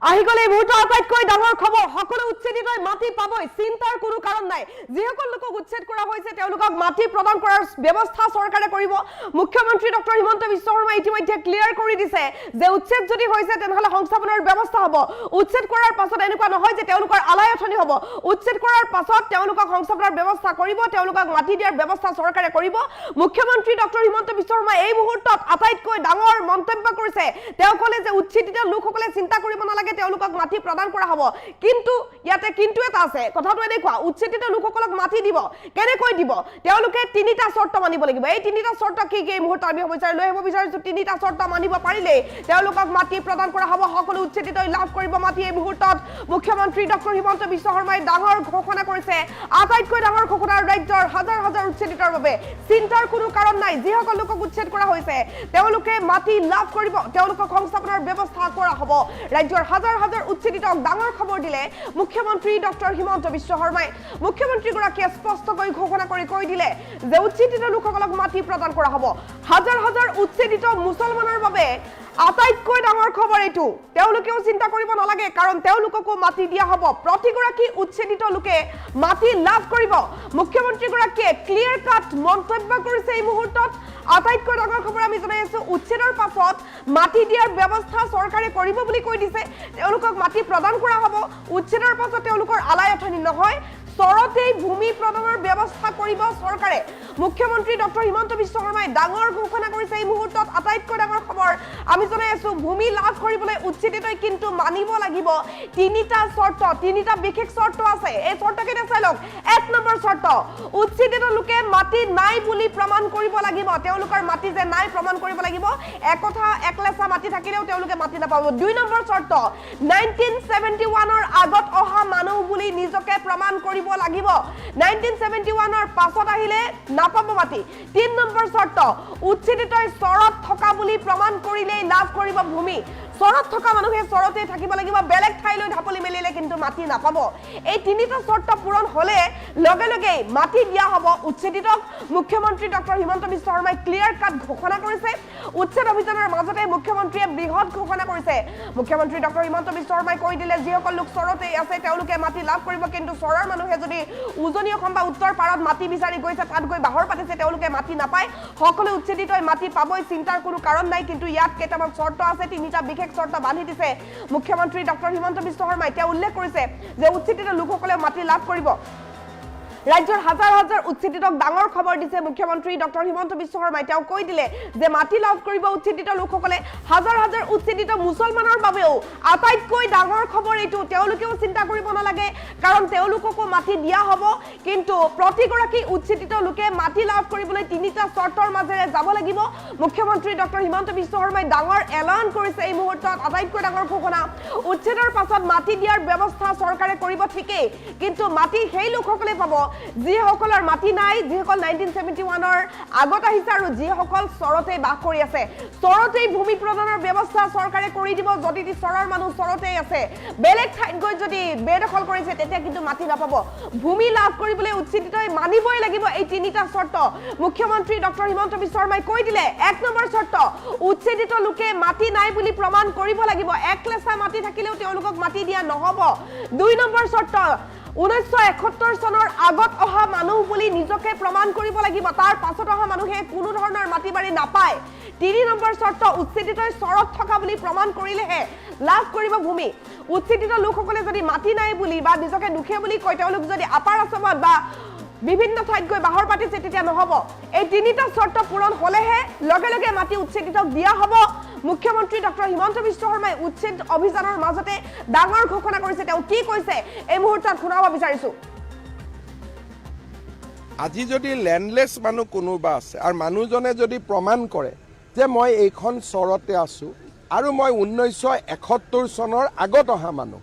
আহি গলে মুহূৰ্তৰ আটাইতকৈ ডাঙৰ খবৰ সকলো উচ্ছেদিত মাটি পাবই চিন্তাৰ কোনো কাৰণ নাই যিসকল লোকক উচ্ছেদ কৰা হৈছে তেওঁলোকক মাটি প্ৰদান কৰাৰ ব্যৱস্থা চৰকাৰে কৰিব মুখ্যমন্ত্ৰী ডক্টৰ হিমন্ত বিশ্ব শৰ্মা ইতিমধ্যে ক্লিয়াৰ কৰি দিছে যে উচ্ছেদ যদি হৈছে তেনেহলে সংস্থাপনৰ ব্যৱস্থা হ'ব উচ্ছেদ কৰাৰ পাছত এনেকুৱা নহয় যে তেওঁলোকৰ আলায়থনি হ'ব উচ্ছেদ কৰাৰ পাছত তেওঁলোকক সংস্থাপনৰ ব্যৱস্থা কৰিব তেওঁলোকক মাটি দিয়াৰ ব্যৱস্থা চৰকাৰে কৰিব মুখ্যমন্ত্ৰী ডক্টৰ হিমন্ত বিশ্ব শৰ্মা এই মুহূৰ্তত আটাইতকৈ ডাঙৰ মন্তব্য কৰিছে তেওঁ ক'লে যে উচ্ছেদিত লোকসকলে চিন্তা কৰিব নালাগে তেওঁলোকক মাটি প্ৰদান কৰা হ'ব কিন্তু ইয়াতে কিন্তু এটা আছে কথাটো এনেকুৱা উচ্ছেদিত লোকসকলক মাটি দিব কেনেকৈ দিব তেওঁলোকে তিনিটা শৰ্ত মানিব লাগিব এই তিনিটা শৰ্ত কি কি এই মুহূৰ্তত আমি লৈ আহিব বিচাৰিছো তিনিটা শৰ্ত মানিব পাৰিলে তেওঁলোকক মাটি প্ৰদান কৰা হ'ব সকলো উচ্ছেদিত লাভ কৰিব মাটি এই মুহূৰ্তত মুখ্যমন্ত্ৰী ডক্টৰ হিমন্ত বিশ্ব শৰ্মাই ডাঙৰ ঘোষণা কৰিছে আটাইতকৈ ডাঙৰ ঘোষণা ৰাজ্যৰ হাজাৰ হাজাৰ উচ্ছেদিতৰ বাবে চিন্তাৰ কোনো কাৰণ নাই যিসকল লোকক উচ্ছেদ কৰা হৈছে তেওঁলোকে মাটি লাভ কৰিব তেওঁলোকক সংস্থাপনৰ ব্যৱস্থা কৰা হ'ব ৰাজ্যৰ হাজাৰ হাজাৰ উচ্ছেদিতক ডাঙৰ খবৰ দিলে মুখ্যমন্ত্ৰী ডক্টৰ হিমন্ত বিশ্ব শৰ্মাই মুখ্যমন্ত্ৰীগৰাকীয়ে স্পষ্টকৈ ঘোষণা কৰি কৈ দিলে যে উচ্ছেদিত লোকসকলক মাটি প্ৰদান কৰা হ'ব হাজাৰ হাজাৰ উচ্ছেদিত মুছলমানৰ বাবে আটাইতকৈ ডাঙৰ খবৰ এইটো তেওঁলোকেও চিন্তা কৰিব নালাগে কাৰণ তেওঁলোককো মাটি দিয়া হ'ব প্ৰতিগৰাকী উচ্ছেদিত লোকে মাটি লাভ কৰিব মুখ্যমন্ত্ৰীগৰাকীয়ে ক্লিয়াৰ কাট মন্তব্য কৰিছে এই মুহূৰ্তত আটাইতকৈ ডাঙৰ খবৰ আমি জনাই আছো উচ্ছেদৰ পাছত মাটি দিয়াৰ ব্যৱস্থা চৰকাৰে কৰিব বুলি কৈ দিছে তেওঁলোকক মাটি প্ৰদান কৰা হ'ব উচ্ছেদৰ পাছত তেওঁলোকৰ আলায়থনি নহয় চৰতেই ভূমি প্ৰদানৰ ব্যৱস্থা কৰিব চৰকাৰে মুখ্যমন্ত্ৰী ডক্টৰ হিমন্ত বিশ্ব শৰ্মাই ডাঙৰ ঘোষণা কৰিছে এই মুহূৰ্তত আটাইতকৈ ডাঙৰ খবৰ আমি জনাই আছো ভূমি লাভ কৰিবলৈ উচ্ছেদিতই কিন্তু মানিব লাগিব তিনিটা শৰ্ত তিনিটা বিশেষ শৰ্ত আছে এই শৰ্তকেইটা চাই লওক এক নম্বৰ শৰ্ত উচ্ছেদিত লোকে মাটি নাই বুলি প্ৰমাণ কৰিব লাগিব তেওঁলোকৰ মাটি যে নাই প্ৰমাণ কৰিব লাগিব একথা একলেছা মাটি থাকিলেও তেওঁলোকে মাটি নাপাব দুই নম্বৰ শৰ্ত 1971 ৰ আগত অহা মানুহ বুলি নিজকে প্ৰমাণ কৰিব লাগিব 1971 ৰ পাছত আহিলে নাপাব মাটি 3 নম্বৰ শৰ্ত উচ্ছেদিতই চৰত থকা বুলি প্ৰমাণ কৰিলে লাভ কৰিব ভূমি চৰত থকা মানুহে চৰতে থাকিব লাগিব বেলেগ ঠাইলৈ ঢাপলি মেলিলে কিন্তু মাটি নাপাব এই তিনিটা শৰ্ত পূৰণ হলে লগে লগে মাটি দিয়া হ'ব উচ্ছেদিতক মুখ্যমন্ত্ৰী ডক্টৰ হিমন্ত বিশ্ব শৰ্মাই ক্লিয়াৰ কাট ঘোষণা কৰিছে উচ্ছেদ অভিযানৰ মাজতে মুখ্যমন্ত্ৰীয়ে বৃহৎ ঘোষণা কৰিছে মুখ্যমন্ত্ৰী ডক্টৰ হিমন্ত বিশ্ব শৰ্মাই কৈ দিলে যিসকল লোক চৰতে আছে তেওঁলোকে মাটি লাভ কৰিব কিন্তু চৰৰ মানুহে যদি উজনি অসম বা উত্তৰ পাৰত মাটি বিচাৰি গৈছে তাত গৈ বাহৰ পাতিছে তেওঁলোকে মাটি নাপায় সকলো উচ্ছেদিতই মাটি পাবই চিন্তাৰ কোনো কাৰণ নাই কিন্তু ইয়াত কেইটামান শৰ্ত আছে তিনিটা বিশেষ শৰ্ত বান্ধি দিছে মুখ্যমন্ত্ৰী ডক্টৰ হিমন্ত বিশ্ব শৰ্মাই তেওঁ উল্লেখ কৰিছে যে উচ্ছেদিত লোকসকলে মাটি লাভ কৰিব ৰাজ্যৰ হাজাৰ হাজাৰ উচ্ছেদিতক ডাঙৰ খবৰ দিছে মুখ্যমন্ত্ৰী ডক্টৰ হিমন্ত বিশ্ব শৰ্মাই তেওঁ কৈ দিলে যে মাটি লাভ কৰিব উচ্ছেদিত লোকসকলে হাজাৰ হাজাৰ উচ্ছেদিত মুছলমানৰ বাবেও আটাইতকৈ ডাঙৰ খবৰ এইটো তেওঁলোকেও চিন্তা কৰিব নালাগে কাৰণ তেওঁলোককো মাটি দিয়া হ'ব কিন্তু প্ৰতিগৰাকী উচ্ছেদিত লোকে মাটি লাভ কৰিবলৈ তিনিটা শৰ্তৰ মাজেৰে যাব লাগিব মুখ্যমন্ত্ৰী ডক্টৰ হিমন্ত বিশ্ব শৰ্মাই ডাঙৰ এলান কৰিছে এই মুহূৰ্তত আটাইতকৈ ডাঙৰ ঘোষণা উচ্ছেদৰ পাছত মাটি দিয়াৰ ব্যৱস্থা চৰকাৰে কৰিব ঠিকেই কিন্তু মাটি সেই লোকসকলে পাব যিসকলৰ মাটি নাই যিসকল 1971 ৰ আগত আহিছে আৰু যিসকল চৰতে বাস কৰি আছে চৰতেই ভূমি প্ৰদানৰ ব্যৱস্থা চৰকাৰে কৰি দিব যদি চৰৰ মানুহ চৰতেই আছে বেলেগ ঠাইত গৈ যদি বেদখল কৰিছে তেতিয়া কিন্তু মাটি নাপাব ভূমি লাভ কৰিবলৈ উচ্ছেদিতই মানিবই লাগিব এই তিনিটা শৰ্ত মুখ্যমন্ত্ৰী ডক্টৰ হিমন্ত বিশ্ব শৰ্মাই কৈ দিলে এক নম্বৰ শৰ্ত উচ্ছেদিত লোকে মাটি নাই বুলি প্ৰমাণ কৰিব লাগিব একলেছা মাটি থাকিলেও তেওঁলোকক মাটি দিয়া নহব দুই নম্বৰ শৰ্ত 1971 চনৰ আগত অহা মানুহ বুলি নিজকে প্ৰমাণ কৰিব লাগিব তাৰ পাছত অহা মানুহে কোনো ধৰণৰ মাটি বাৰী নাপায় 3 নম্বৰ শৰ্ত উচ্ছেদিতই চৰত থকা বুলি প্ৰমাণ কৰিলেহে লাভ কৰিব ভূমি উচ্ছেদিত লোকসকলে যদি মাটি নাই বুলি বা নিজকে দুখে বুলি কয় তেওঁলোক যদি আপাৰ আছামত বা বিভিন্ন ঠাইত গৈ বাহৰ পাতিছে তেতিয়া নহব এই তিনিটা শৰ্ত পূৰণ হলেহে লগে লগে মাটি উচ্ছেদিতক দিয়া হ'ব মুখ্যমন্ত্ৰী ডক্টৰ হিমন্ত বিশ্ব শৰ্মাই উচ্ছেদ অভিযানৰ মাজতে ডাঙৰ ঘোষণা কৰিছে তেওঁ কি কৈছে এই মুহূৰ্তত শুনাব বিচাৰিছো আজি যদি ল্যান্ডলেস মানুহ কোনোবা আছে আৰু মানুহজনে যদি প্ৰমাণ কৰে যে মই এইখন চৰতে আছো আৰু মই 1971 চনৰ আগত অহা মানুহ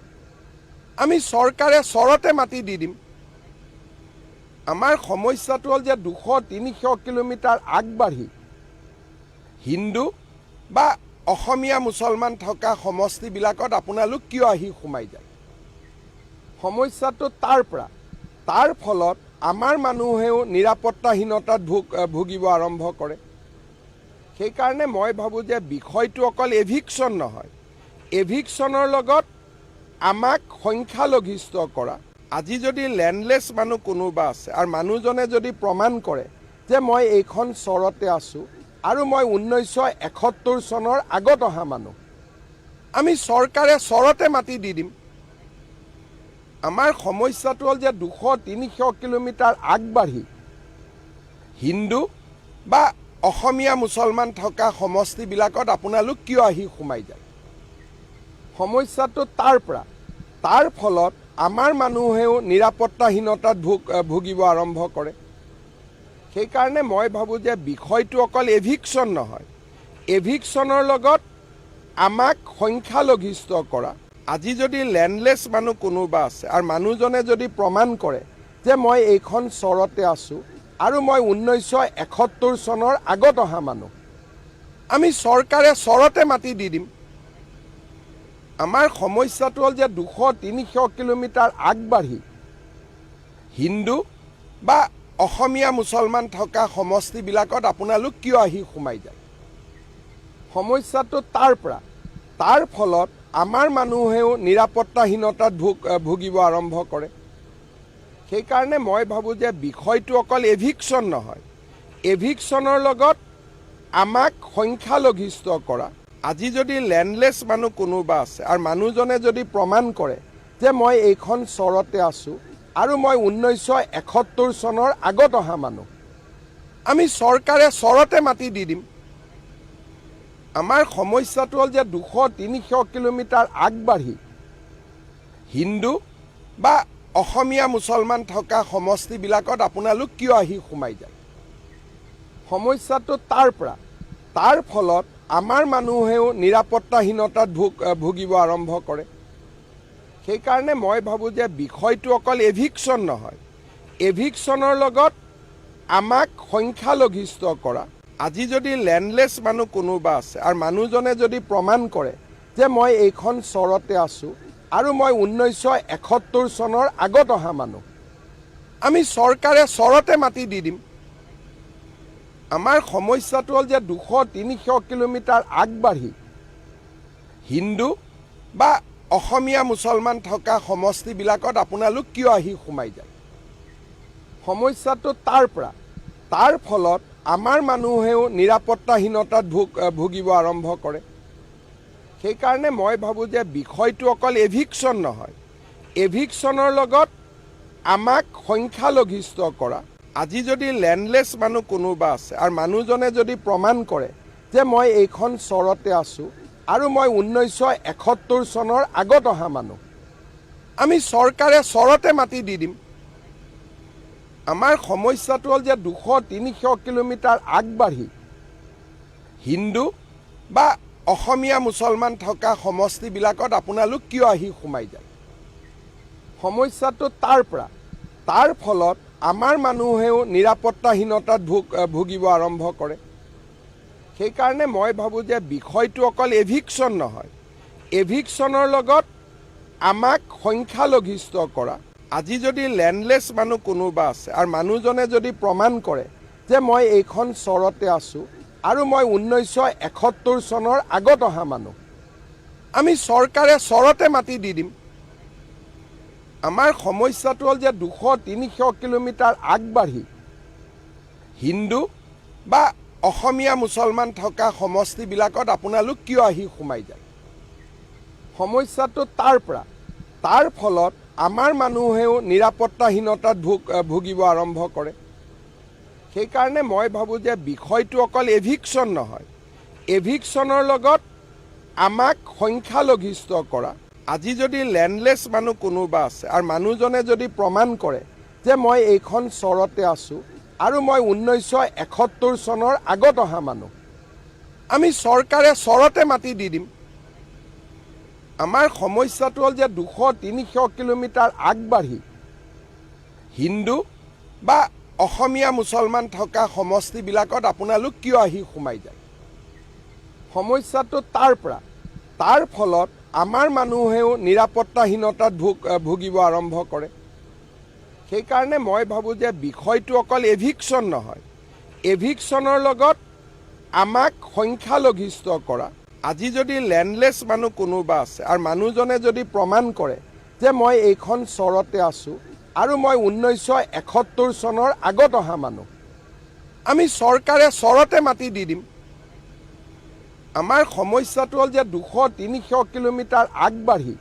আমি চৰকাৰে চৰতে মাটি দি দিম আমাৰ সমস্যাটো হ'ল যে 200-300 কিলোমিটাৰ আগবাঢ়ি হিন্দু বা অসমীয়া মুছলমান থকা সমষ্টিবিলাকত আপোনালোক কিয় আহি সোমাই যায় সমস্যাটো তাৰ ফলত আমাৰ মানুহেও নিৰাপত্তাহীনতাত ভুগিব আৰম্ভ কৰে সেইকাৰণে মই ভাবোঁ যে বিষয়টো অকল এভিকশ্যন নহয় এভিকশ্যনৰ লগত আমাক সংখ্যালঘিষ্ঠ কৰা। আজি যদি লেণ্ডলেছ মানুহ কোনোবা আছে আৰু মানুহজনে যদি প্ৰমাণ কৰে যে মই এইখন চৰতে আছোঁ আৰু মই 1971 চনৰ আগত অহা মানুহ, আমি চৰকাৰে চৰতে মাটি দি দিম। আমাৰ সমস্যাটো হ'ল যে 200-300 কিলোমিটাৰ আগবাঢ়ি হিন্দু বা অসমীয়া মুছলমান থকা সমষ্টিবিলাকত আপোনালোক কিয় আহি সোমাই যায়? সমস্যাটো তাৰ ফলত আমাৰ মানুহেও নিৰাপত্তাহীনতাত ভুগিব আৰম্ভ কৰে। সেইকাৰণে মই ভাবোঁ যে বিষয়টো অকল এভিকশ্যন নহয়, এভিকশ্যনৰ লগত আমাক সংখ্যালঘিষ্ঠ কৰা। আজি যদি লেণ্ডলেছ মানুহ কোনোবা আছে আৰু মানুহজনে যদি প্ৰমাণ কৰে যে মই এইখন চৰতে আছোঁ আৰু মই 1971 চনৰ আগত অহা মানুহ, আমি চৰকাৰে চৰতে মাটি দি দিম। আমাৰ সমস্যাটো হ'ল যে 200-300 কিলোমিটাৰ আগবাঢ়ি হিন্দু বা অসমীয়া মুছলমান থকা সমষ্টিবিলাকত আপোনালোক কিয় আহি সোমাই যায়? সমস্যাটো তাৰ ফলত আমাৰ মানুহেও নিৰাপত্তাহীনতাত ভুগিব আৰম্ভ কৰে। সেইকাৰণে মই ভাবোঁ যে বিষয়টো অকল এভিকশ্যন নহয়, এভিকশ্যনৰ লগত আমাক সংখ্যালঘিষ্ঠ কৰা। আজি যদি লেণ্ডলেছ মানুহ কোনোবা আছে আৰু মানুহজনে যদি প্ৰমাণ কৰে যে মই এইখন চৰতে আছোঁ আৰু মই 1971 চনৰ আগত অহা মানুহ, আমি চৰকাৰে চৰতে মাটি দি দিম। আমাৰ সমস্যাটো হ'ল যে 200-300 কিলোমিটাৰ আগবাঢ়ি হিন্দু বা অসমীয়া মুছলমান থকা সমষ্টিবিলাকত আপোনালোক কিয় আহি সোমাই যায়? সমস্যাটো তাৰ ফলত আমাৰ মানুহেও নিৰাপত্তাহীনতাত ভুগিব আৰম্ভ কৰে। সেইকাৰণে মই ভাবোঁ যে বিষয়টো অকল এভিকশ্যন নহয়, এভিকশ্যনৰ লগত আমাক সংখ্যালঘিষ্ঠ কৰা। আজি যদি লেণ্ডলেছ মানুহ কোনোবা আছে আৰু মানুহজনে যদি প্ৰমাণ কৰে যে মই এইখন চৰতে আছোঁ আৰু মই 1971 চনৰ আগত অহা মানুহ, আমি চৰকাৰে চৰতে মাটি দি দিম। আমাৰ সমস্যাটো হ'ল যে 200-300 কিলোমিটাৰ আগবাঢ়ি হিন্দু বা অসমীয়া মুছলমান থকা সমষ্টিবিলাকত আপোনালোক কিয় আহি সোমাই যায়? সমস্যাটো তাৰ ফলত আমাৰ মানুহেও নিৰাপত্তাহীনতাত ভুগিব আৰম্ভ কৰে। সেইকাৰণে মই ভাবোঁ যে বিষয়টো অকল এভিকশ্যন নহয়, এভিকশ্যনৰ লগত আমাক সংখ্যালঘিষ্ঠ কৰা। আজি যদি লেণ্ডলেছ মানুহ কোনোবা আছে আৰু মানুহজনে যদি প্ৰমাণ কৰে যে মই এইখন চৰতে আছোঁ আৰু মই 1971 চনৰ আগত অহা মানুহ, আমি চৰকাৰে চৰতে মাটি দি দিম। আমাৰ সমস্যাটো হ'ল যে 200-300 কিলোমিটাৰ আগবাঢ়ি হিন্দু বা অসমীয়া মুছলমান থকা সমষ্টিবিলাকত আপোনালোক কিয় আহি সোমাই যায়? সমস্যাটো তাৰ ফলত আমাৰ মানুহেও নিৰাপত্তাহীনতাত ভুগিব আৰম্ভ কৰে। সেইকাৰণে মই ভাবোঁ যে বিষয়টো অকল এভিকশ্যন নহয়, এভিকশ্যনৰ লগত আমাক সংখ্যালঘিষ্ঠ কৰা। আজি যদি লেণ্ডলেছ মানুহ কোনোবা আছে আৰু মানুহজনে যদি প্ৰমাণ কৰে যে মই এইখন চৰতে আছোঁ আৰু মই 1971 চনৰ আগত অহা মানুহ, আমি চৰকাৰে চৰতে মাটি দি দিম। আমাৰ সমস্যাটো হ'ল যে 200-300 কিলোমিটাৰ আগবাঢ়ি হিন্দু বা অসমীয়া মুছলমান থকা সমষ্টিবিলাকত আপোনালোক কিয় আহি সোমাই যায়? সমস্যাটো তাৰ ফলত আমাৰ মানুহেও নিৰাপত্তাহীনতাত ভুগিব আৰম্ভ কৰে। সেইকাৰণে মই ভাবোঁ যে বিষয়টো অকল এভিকশ্যন নহয়, এভিকশ্যনৰ লগত আমাক সংখ্যালঘিষ্ঠ কৰা। আজি যদি লেণ্ডলেছ মানুহ কোনোবা আছে আৰু মানুহজনে যদি প্ৰমাণ কৰে যে মই এইখন চৰতে আছোঁ আৰু মই 1971 চনৰ আগত অহা মানুহ, আমি চৰকাৰে চৰতে মাটি দি দিম। আমাৰ সমস্যাটো হ'ল যে 200-300 কিলোমিটাৰ আগবাঢ়ি হিন্দু বা অসমীয়া মুছলমান থকা সমষ্টিবিলাকত আপোনালোক কিয় আহি সোমাই যায়? সমস্যাটো তাৰ ফলত আমাৰ মানুহেও নিৰাপত্তাহীনতাত ভুগিব আৰম্ভ কৰে। সেইকাৰণে মই ভাবোঁ যে বিষয়টো অকল এভিকশ্যন নহয়, এভিকশ্যনৰ লগত আমাক সংখ্যালঘিষ্ঠ কৰা। আজি যদি লেণ্ডলেছ মানুহ কোনোবা আছে আৰু মানুহজনে যদি প্ৰমাণ কৰে যে মই এইখন চৰতে আছোঁ আৰু মই 1971 চনৰ আগত অহা মানুহ, আমি চৰকাৰে চৰতে মাটি দি দিম। আমাৰ সমস্যাটো হ'ল যে 200-300 কিলোমিটাৰ আগবাঢ়ি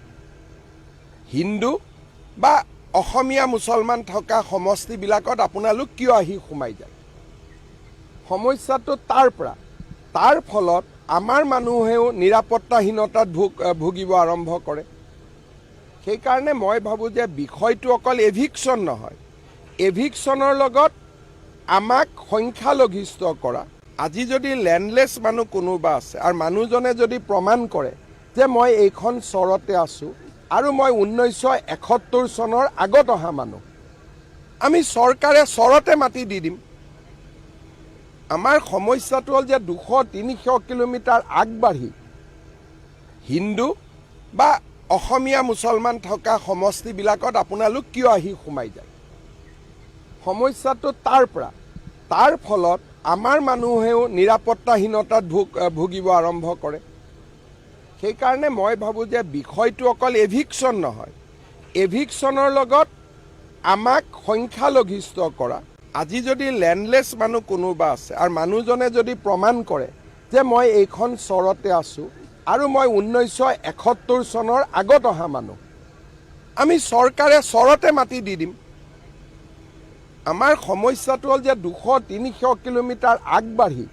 হিন্দু বা অসমীয়া মুছলমান থকা সমষ্টিবিলাকত আপোনালোক কিয় আহি সোমাই যায়? সমস্যাটো তাৰ ফলত আমাৰ মানুহেও নিৰাপত্তাহীনতাত ভুগিব আৰম্ভ কৰে। সেইকাৰণে মই ভাবোঁ যে বিষয়টো অকল এভিকশ্যন নহয়, এভিকশ্যনৰ লগত আমাক সংখ্যালঘিষ্ঠ কৰা। আজি যদি লেণ্ডলেছ মানুহ কোনোবা আছে আৰু মানুহজনে যদি প্ৰমাণ কৰে যে মই এইখন চৰতে আছোঁ আৰু মই 1971 চনৰ আগত অহা মানুহ, আমি চৰকাৰে চৰতে মাটি দি দিম। আমাৰ সমস্যাটো হ'ল যে 200-300 কিলোমিটাৰ আগবাঢ়ি হিন্দু বা অসমীয়া মুছলমান থকা সমষ্টিবিলাকত আপোনালোক কিয় আহি সোমাই যায়? সমস্যাটো তাৰ ফলত আমাৰ মানুহেও নিৰাপত্তাহীনতাত ভুগিব আৰম্ভ কৰে। সেইকাৰণে মই ভাবোঁ যে বিষয়টো অকল এভিকশ্যন নহয়, এভিকশ্যনৰ লগত আমাক সংখ্যালঘিষ্ঠ কৰা। আজি যদি লেণ্ডলেছ মানুহ কোনোবা আছে আৰু মানুহজনে যদি প্ৰমাণ কৰে যে মই এইখন চৰতে আছোঁ আৰু মই 1971 চনৰ আগত অহা মানুহ, আমি চৰকাৰে চৰতে মাটি দি দিম। আমাৰ সমস্যাটো হ'ল যে 200-300 কিলোমিটাৰ আগবাঢ়ি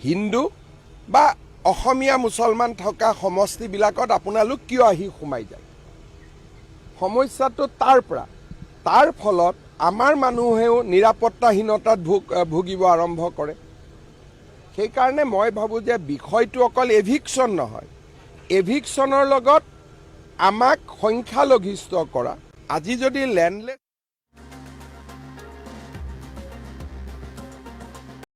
হিন্দু বা অসমীয়া মুছলমান থকা সমষ্টিবিলাকত আপোনালোক কিয় আহি সোমাই যায়? সমস্যাটো তাৰ ফলত আমাৰ মানুহেও নিৰাপত্তাহীনতাত ভুগিব আৰম্ভ কৰে। সেইকাৰণে মই ভাবোঁ যে বিষয়টো অকল এভিকশ্যন নহয়, এভিকশ্যনৰ লগত আমাক সংখ্যালঘিষ্ঠ কৰা। আজি যদি লেণ্ডলেছ